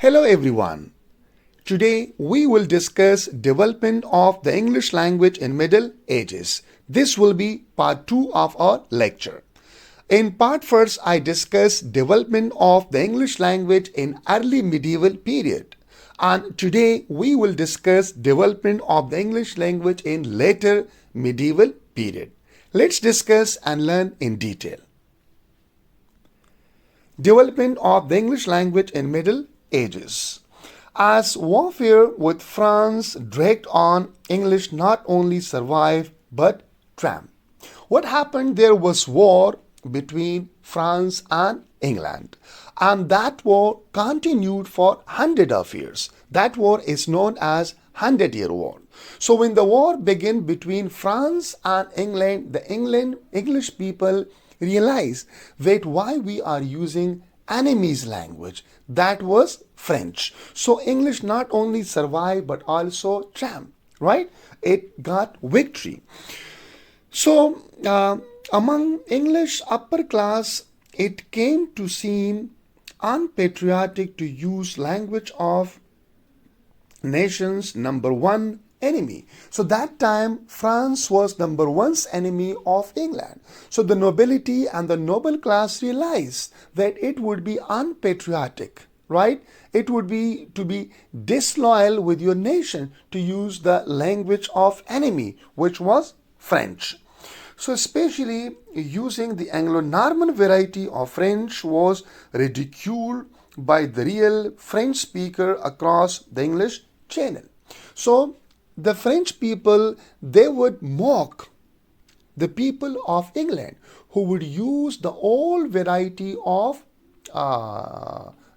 Hello everyone. Today we will discuss development of the English language in Middle Ages. This will be part 2 of our lecture. In part 1st I discuss development of the English language in early medieval period. And today we will discuss development of the English language in later medieval period. Let's discuss and learn in detail. Development of the English language in Middle Ages. As warfare with France dragged on, English not only survived but triumphed. What happened? There was war between France and England, and that war continued for hundreds of years. That war is known as Hundred-Year War. So when the war began between France and England, the English people realized that why we are using enemy's language, that was French. So English not only survived but also triumphed, right? It got victory. So among English upper class, it came to seem unpatriotic to use language of nation's number one enemy. So that time France was number one's enemy of England. So the nobility and the noble class realized that it would be unpatriotic, right? It would be to be disloyal with your nation to use the language of enemy, which was French. So especially using the Anglo-Norman variety of French was ridiculed by the real French speaker across the English Channel. So the French people, they would mock the people of England who would use the old variety of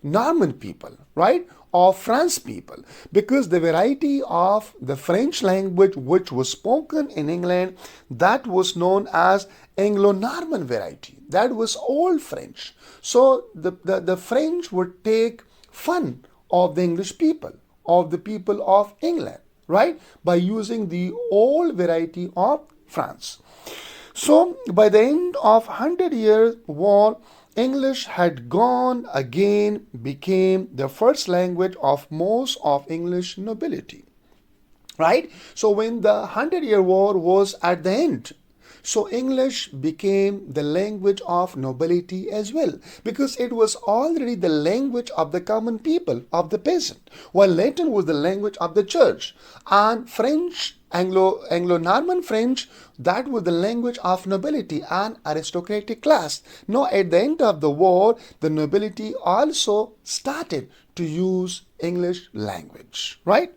Norman people, right? Of France people, because the variety of the French language which was spoken in England, that was known as Anglo-Norman variety. That was old French. So the French would take fun of the English people, of the people of England, right? By using the old variety of France. So by the end of 100-Year War, English had gone again, became the first language of most of English nobility, right? So when the 100-Year War was at the end, so English became the language of nobility as well, because it was already the language of the common people, of the peasant, while Latin was the language of the church, and French, Anglo-Norman French, that was the language of nobility and aristocratic class. Now at the end of the war, the nobility also started to use English language, right?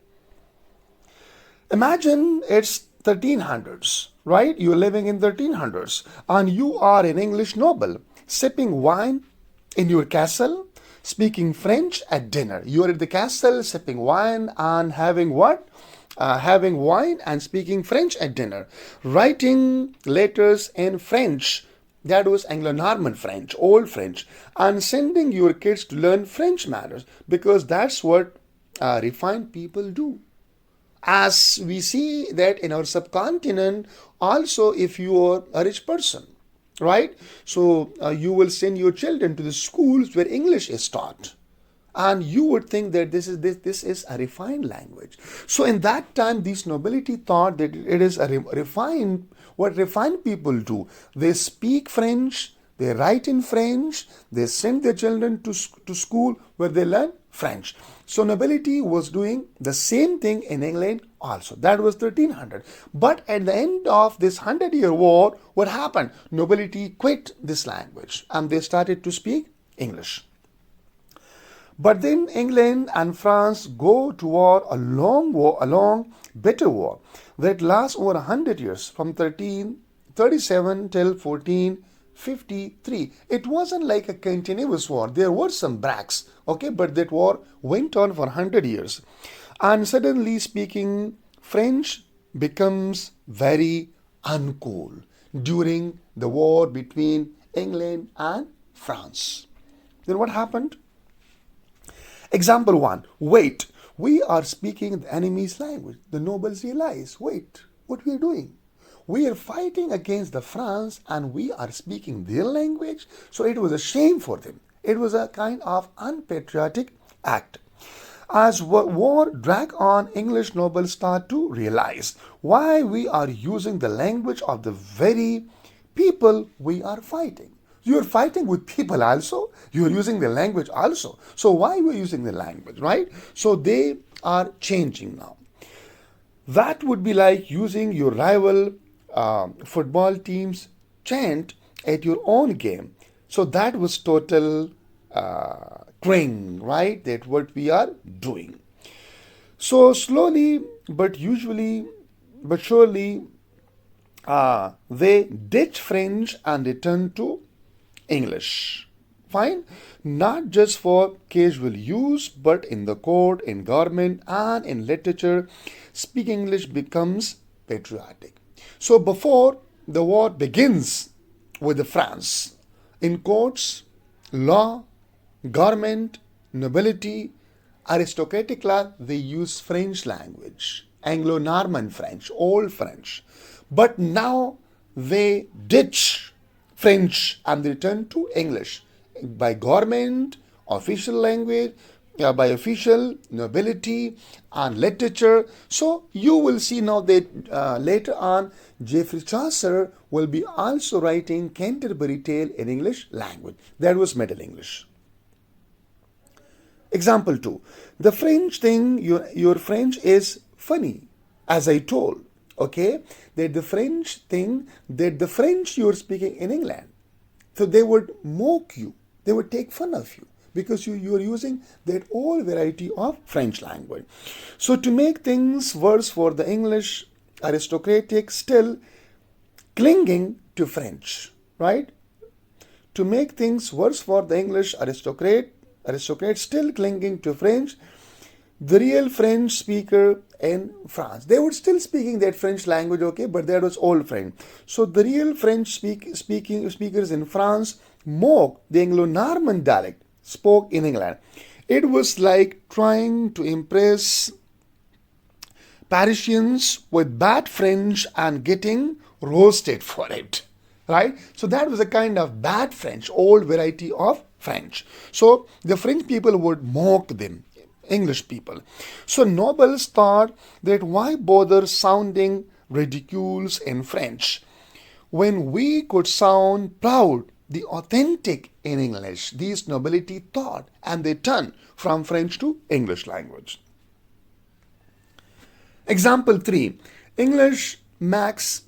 Imagine it's 1300s, right? You're living in 1300s and you are an English noble sipping wine in your castle, speaking French at dinner. You're at the castle sipping wine and having what? Having wine and speaking French at dinner, writing letters in French, that was Anglo-Norman French, old French, and sending your kids to learn French manners, because that's what refined people do. As we see that in our subcontinent, also if you are a rich person, right? So you will send your children to the schools where English is taught. And you would think that this is a refined language. So in that time, this nobility thought that it is a refined, what refined people do. They speak French, they write in French, they send their children to school where they learn French. So nobility was doing the same thing in England also. That was 1300. But at the end of this 100-Year War, what happened? Nobility quit this language and they started to speak English. But then England and France go to war, a long, bitter war that lasts over 100 years, from 1337 till 1453. It wasn't like a continuous war. There were some breaks, okay, but that war went on for 100 years. And suddenly speaking French becomes very uncool during the war between England and France. Then what happened? Example 1. Wait, we are speaking the enemy's language. The nobles realize, wait, what we are doing? We are fighting against the France and we are speaking their language. So it was a shame for them. It was a kind of unpatriotic act. As war dragged on, English nobles start to realize why we are using the language of the very people we are fighting. You are fighting with people also. You are using the language also. So why we are using the language, right? So they are changing now. That would be like using your rival football team's chant at your own game. So that was total training, right? That's what we are doing. So slowly, but surely, they ditch French and return to English. Fine? Not just for casual use, but in the court, in government, and in literature, speaking English becomes patriotic. So before the war begins with the France, in courts, law, government, nobility, aristocratic class, they use French language, Anglo-Norman French, Old French. But now they ditch French and they return to English by government, official language, by official nobility and literature. So you will see now that later on Geoffrey Chaucer will be also writing Canterbury Tale in English language. That was Middle English. Example 2. The French thing, your French is funny, as I told. Okay? That the French thing, that the French you're speaking in England. So they would mock you. They would take fun of you because you are using that old variety of French language. So to make things worse for the English aristocratic, still clinging to French, right? To make things worse for the English aristocrats still clinging to French, the real French speaker in France. They were still speaking that French language, okay, but that was old French. So the real French speakers in France mocked the Anglo-Norman dialect spoke in England. It was like trying to impress Parisians with bad French and getting roasted for it. Right? So that was a kind of bad French, old variety of French. So the French people would mock them, English people. So nobles thought that why bother sounding ridiculous in French when we could sound proud, the authentic in English. These nobility thought and they turned from French to English language. Example 3. English makes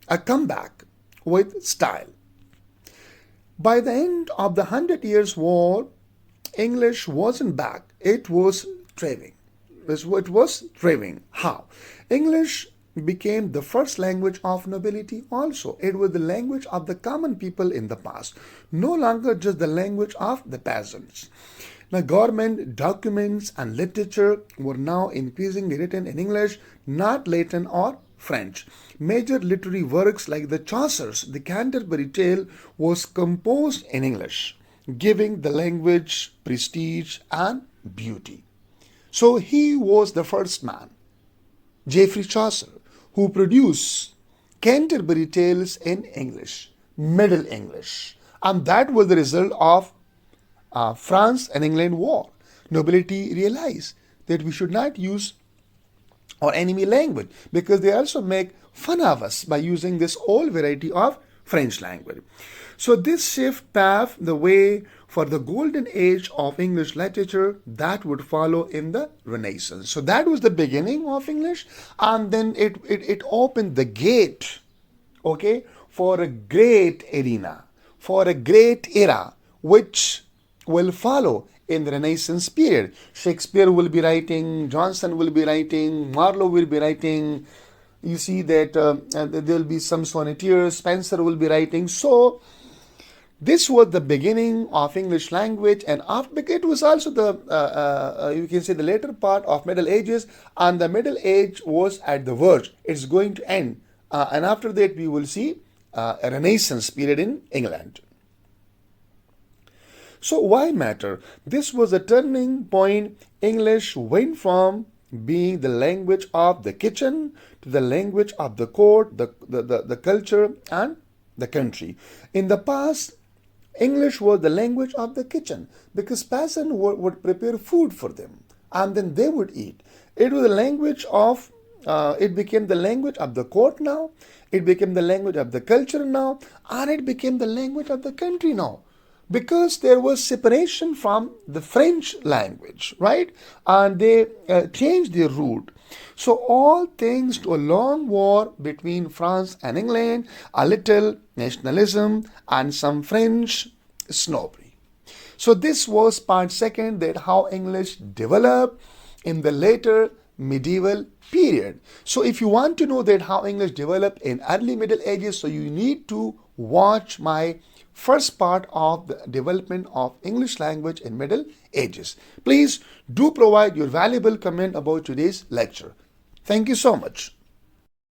a comeback with style. By the end of the 100 Years' War, English wasn't back, it was thriving. It was thriving. How? English became the first language of nobility also. It was the language of the common people in the past, no longer just the language of the peasants. Now, government documents and literature were now increasingly written in English, not Latin or French. Major literary works like the Chaucer's, the Canterbury Tale was composed in English, giving the language prestige and beauty. So he was the first man, Geoffrey Chaucer, who produced Canterbury Tales in English, Middle English. And that was the result of France and England war. Nobility realized that we should not use our enemy language because they also make fun of us by using this old variety of French language. So this shift paved the way for the golden age of English literature that would follow in the Renaissance. So that was the beginning of English, and then it opened the gate, okay, for a great arena, for a great era, which will follow in the Renaissance period. Shakespeare will be writing, Johnson will be writing, Marlowe will be writing. You see that there will be some sonneteers, Spenser will be writing. So this was the beginning of English language, and after it was also the you can say the later part of Middle Ages, and the Middle Age was at the verge. It's going to end, and after that we will see a Renaissance period in England. So why matter? This was a turning point. English went from being the language of the kitchen to the language of the court, the culture, and the country. In the past, English was the language of the kitchen because peasants would prepare food for them. and then they would eat. It was a language of, it became the language of the court now, it became the language of the culture now, and it became the language of the country now. Because there was separation from the French language, right? And they changed their root. So, all thanks to a long war between France and England, a little nationalism, and some French snobbery. So this was part second, that how English developed in the later medieval period. So if you want to know that how English developed in early Middle Ages, so you need to watch my first part of the development of English language in Middle Ages. Please do provide your valuable comment about today's lecture. Thank you so much.